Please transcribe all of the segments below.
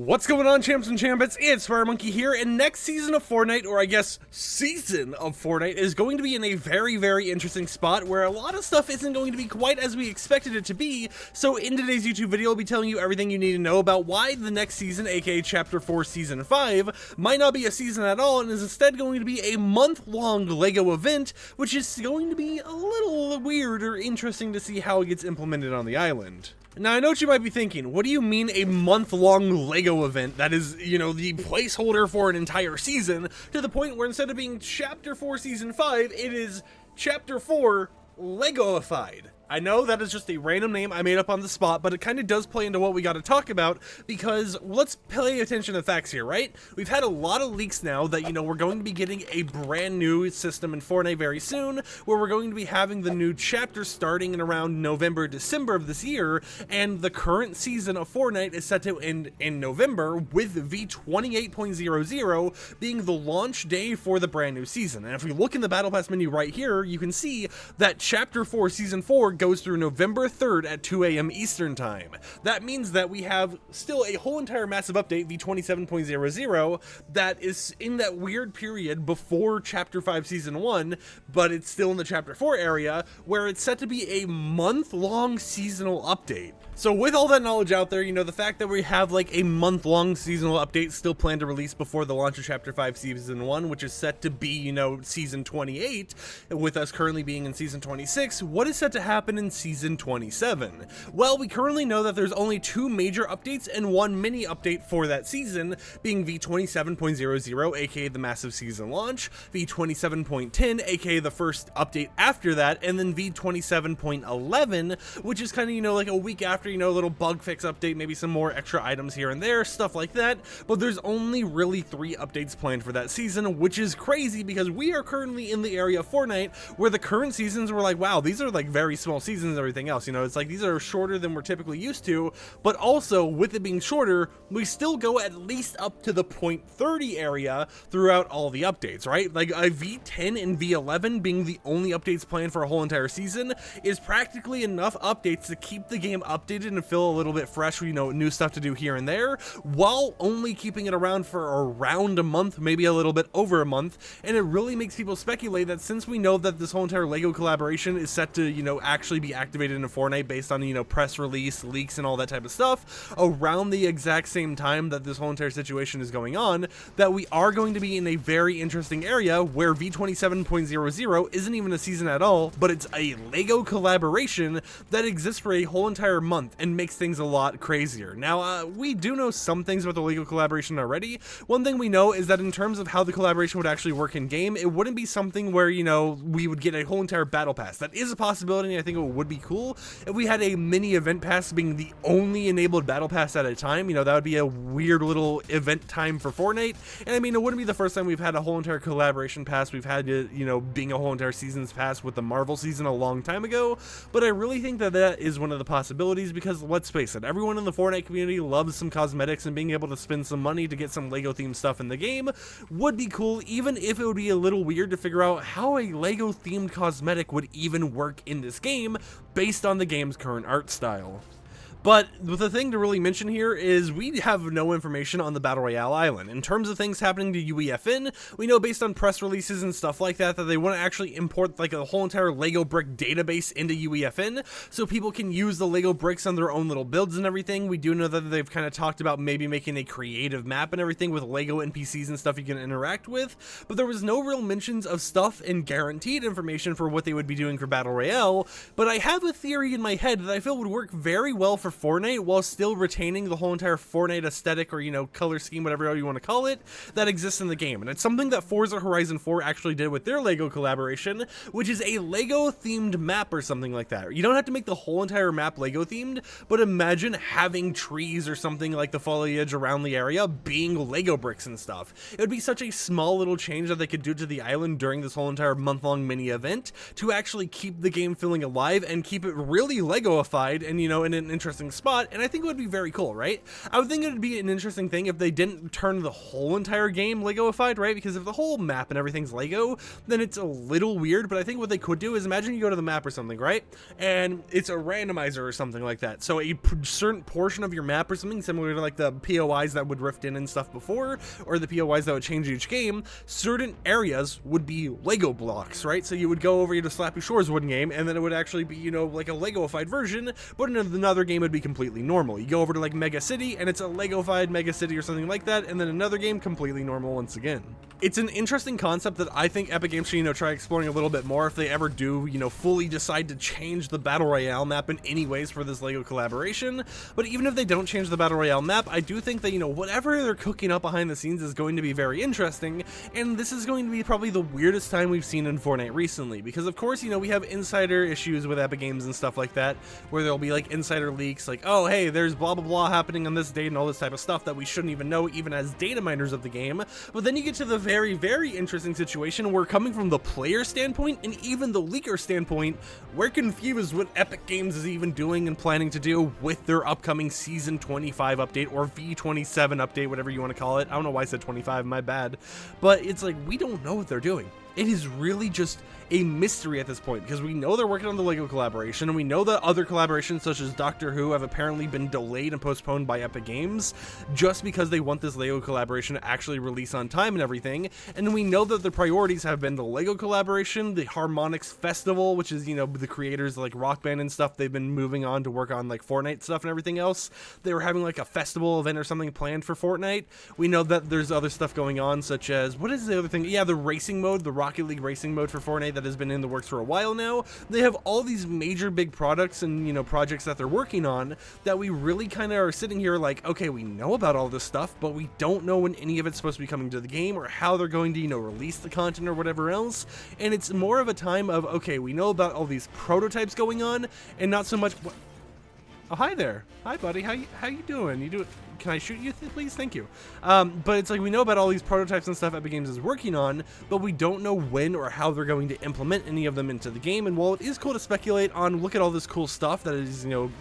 What's going on, champs and champets? It's FireMonkey here, and next season of Fortnite, or I guess season of Fortnite, is going to be in a very, very interesting spot where a lot of stuff isn't going to be quite as we expected it to be. So in today's YouTube video, I'll be telling you everything you need to know about why the next season, aka Chapter 4 Season 5, might not be a season at all and is instead going to be a month-long LEGO event, which is going to be a little weird or interesting to see how it gets implemented on the island. Now, I know what you might be thinking. What do you mean a month-long LEGO event that is, the placeholder for an entire season, to the point where instead of being Chapter 4 Season 5, it is Chapter 4 LEGOified? I know that is just a random name I made up on the spot, but it kind of does play into what we got to talk about, because let's pay attention to facts here, right? We've had a lot of leaks now that, we're going to be getting a brand new system in Fortnite very soon, where we're going to be having the new chapter starting in around November, December of this year, and the current season of Fortnite is set to end in November, with V28.00 being the launch day for the brand new season. And if we look in the Battle Pass menu right here, you can see that Chapter 4 Season 4 goes through November 3rd at 2 a.m. Eastern Time. That means that we have still a whole entire massive update, V27.00, that is in that weird period before Chapter 5 Season 1, but it's still in the Chapter 4 area, where it's set to be a month-long seasonal update. So with all that knowledge out there, the fact that we have like a month-long seasonal update still planned to release before the launch of Chapter 5 Season 1, which is set to be, Season 28, with us currently being in Season 26, what is set to happen in Season 27? Well, we currently know that there's only two major updates and one mini update for that season, being V27.00, aka the massive season launch, V27.10, aka the first update after that, and then V27.11, which is kind of, like a week after, a little bug fix update, maybe some more extra items here and there, stuff like that. But there's only really 3 updates planned for that season, which is crazy because we are currently in the area of Fortnite where the current seasons were like, wow, these are like very small seasons and everything else. It's like these are shorter than we're typically used to, but also with it being shorter, we still go at least up to the .30 area throughout all the updates, right? Like a V10 and V11 being the only updates planned for a whole entire season is practically enough updates to keep the game updated and feel a little bit fresh, new stuff to do here and there, while only keeping it around for around a month, maybe a little bit over a month. And it really makes people speculate that since we know that this whole entire LEGO collaboration is set to, actually be activated in Fortnite based on, press release, leaks, and all that type of stuff, around the exact same time that this whole entire situation is going on, that we are going to be in a very interesting area where V27.00 isn't even a season at all, but it's a LEGO collaboration that exists for a whole entire month and makes things a lot crazier. Now, we do know some things about the LEGO collaboration already. One thing we know is that in terms of how the collaboration would actually work in game, it wouldn't be something where, we would get a whole entire battle pass. That is a possibility, and I think it would be cool if we had a mini event pass being the only enabled battle pass at a time. That would be a weird little event time for Fortnite. And I mean, it wouldn't be the first time we've had a whole entire collaboration pass. We've had it, being a whole entire seasons pass with the Marvel season a long time ago, but I really think that that is one of the possibilities, because let's face it, everyone in the Fortnite community loves some cosmetics, and being able to spend some money to get some LEGO themed stuff in the game would be cool, even if it would be a little weird to figure out how a LEGO themed cosmetic would even work in this game based on the game's current art style. But the thing to really mention here is we have no information on the Battle Royale Island. In terms of things happening to UEFN, we know based on press releases and stuff like that they want to actually import like a whole entire LEGO brick database into UEFN so people can use the LEGO bricks on their own little builds and everything. We do know that they've kind of talked about maybe making a creative map and everything with LEGO NPCs and stuff you can interact with, but there was no real mentions of stuff and guaranteed information for what they would be doing for Battle Royale. But I have a theory in my head that I feel would work very well for Fortnite while still retaining the whole entire Fortnite aesthetic, or color scheme, whatever you want to call it, that exists in the game. And it's something that Forza Horizon 4 actually did with their LEGO collaboration, which is a LEGO themed map or something like that. You don't have to make the whole entire map LEGO themed, but imagine having trees or something like the foliage around the area being LEGO bricks and stuff. It would be such a small little change that they could do to the island during this whole entire month-long mini event to actually keep the game feeling alive and keep it really LEGOified and in an interesting interesting spot, and I think it would be very cool, right? I would think it would be an interesting thing if they didn't turn the whole entire game Legoified, right? Because if the whole map and everything's Lego, then it's a little weird, but I think what they could do is imagine you go to the map or something, right? And it's a randomizer or something like that. So a certain portion of your map or something similar to like the POIs that would rift in and stuff before, or the POIs that would change each game, certain areas would be Lego blocks, right? So you would go over to Slappy Shores one game, and then it would actually be, you know, like a Legoified version, but in another game it would be completely normal. You go over to like Mega City, and it's a Legoified Mega City or something like that, and then another game completely normal once again. It's an interesting concept that I think Epic Games should, you know, try exploring a little bit more if they ever do, you know, fully decide to change the Battle Royale map in any ways for this Lego collaboration. But even if they don't change the Battle Royale map, I do think that, you know, whatever they're cooking up behind the scenes is going to be very interesting, and this is going to be probably the weirdest time we've seen in Fortnite recently, because of course, you know, we have insider issues with Epic Games and stuff like that, where there'll be like insider leaks, like, oh, hey, there's blah blah blah happening on this date and all this type of stuff that we shouldn't even know, even as data miners of the game. But then you get to the very interesting situation where, coming from the player standpoint and even the leaker standpoint, we're confused what Epic Games is even doing and planning to do with their upcoming Season 25 update, or V27 update, whatever you want to call it. I don't know why I said 25, my bad. But it's like, we don't know what they're doing. It is really just a mystery at this point, because we know they're working on the Lego collaboration, and we know that other collaborations such as Doctor Who have apparently been delayed and postponed by Epic Games just because they want this Lego collaboration to actually release on time and everything. And we know that the priorities have been the Lego collaboration, the Harmonix Festival, which is, you know, the creators like Rock Band and stuff, they've been moving on to work on like Fortnite stuff and everything else. They were having like a festival event or something planned for Fortnite. We know that there's other stuff going on, such as, what is the other thing? Yeah, the racing mode, the Rocket League racing mode for Fortnite that has been in the works for a while now. They have all these major big products and, you know, projects that they're working on that we really kind of are sitting here like, okay, we know about all this stuff, but we don't know when any of it's supposed to be coming to the game, or how they're going to, you know, release the content or whatever else. And it's more of a time of, okay, we know about all these prototypes going on, and not so much. Oh, hi there. Hi, buddy. How you doing? You do? Can I shoot you, please? Thank you. But it's like, we know about all these prototypes and stuff Epic Games is working on, but we don't know when or how they're going to implement any of them into the game. And while it is cool to speculate on, look at all this cool stuff that is, you know,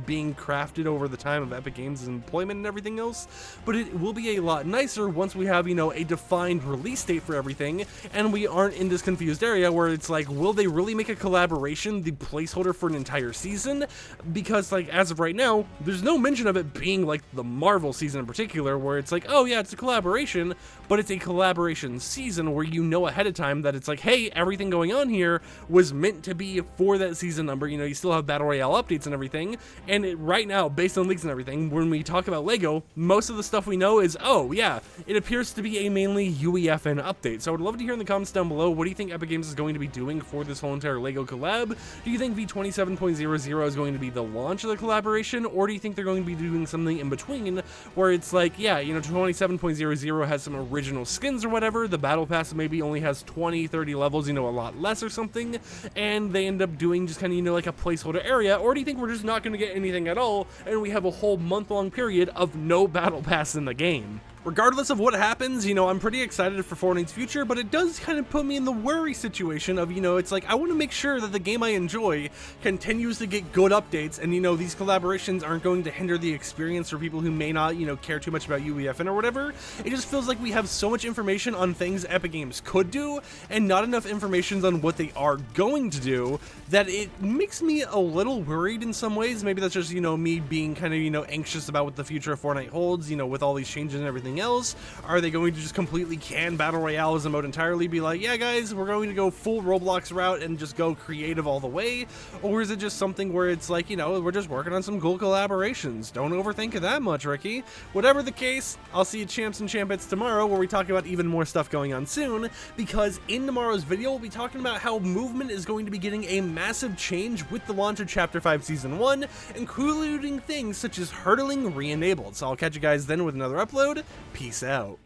being crafted over the time of Epic Games' employment and everything else, but it will be a lot nicer once we have, you know, a defined release date for everything, and we aren't in this confused area where it's like, will they really make a collaboration the placeholder for an entire season? Because, like, as of right now, there's no mention of it being like the Marvel season in particular, where it's like, oh yeah, it's a collaboration, but it's a collaboration season where you know ahead of time that it's like, hey, everything going on here was meant to be for that season number. You know, you still have Battle Royale updates and everything, and right now, based on leaks and everything, when we talk about Lego, most of the stuff we know is, oh yeah, it appears to be a mainly UEFN update. So I would love to hear in the comments down below, what do you think Epic Games is going to be doing for this whole entire Lego collab? Do you think V27.00 is going to be the launch of the collaboration, or do you think they're going to be doing something in between, where it's like, yeah, you know, 27.00 has some original skins or whatever, the battle pass maybe only has 20-30 levels, you know, a lot less or something, and they end up doing just kind of, you know, like a placeholder area? Or do you think we're just not going to get anything at all, and we have a whole month-long period of no battle pass in the game? Regardless of what happens, you know, I'm pretty excited for Fortnite's future, but it does kind of put me in the worry situation of, you know, it's like, I want to make sure that the game I enjoy continues to get good updates, and, you know, these collaborations aren't going to hinder the experience for people who may not, you know, care too much about UEFN or whatever. It just feels like we have so much information on things Epic Games could do, and not enough information on what they are going to do, that it makes me a little worried in some ways. Maybe that's just, you know, me being kind of, you know, anxious about what the future of Fortnite holds, you know, with all these changes and everything else. Are they going to just completely can Battle Royale as a mode entirely, be like, yeah guys, we're going to go full Roblox route and just go creative all the way? Or is it just something where it's like, you know, we're just working on some cool collaborations? Don't overthink it that much, Ricky. Whatever the case, I'll see you champs and champettes tomorrow, where we talk about even more stuff going on soon, because in tomorrow's video we'll be talking about how movement is going to be getting a massive change with the launch of Chapter 5 Season 1, including things such as hurdling re-enabled. So I'll catch you guys then with another upload. Peace out.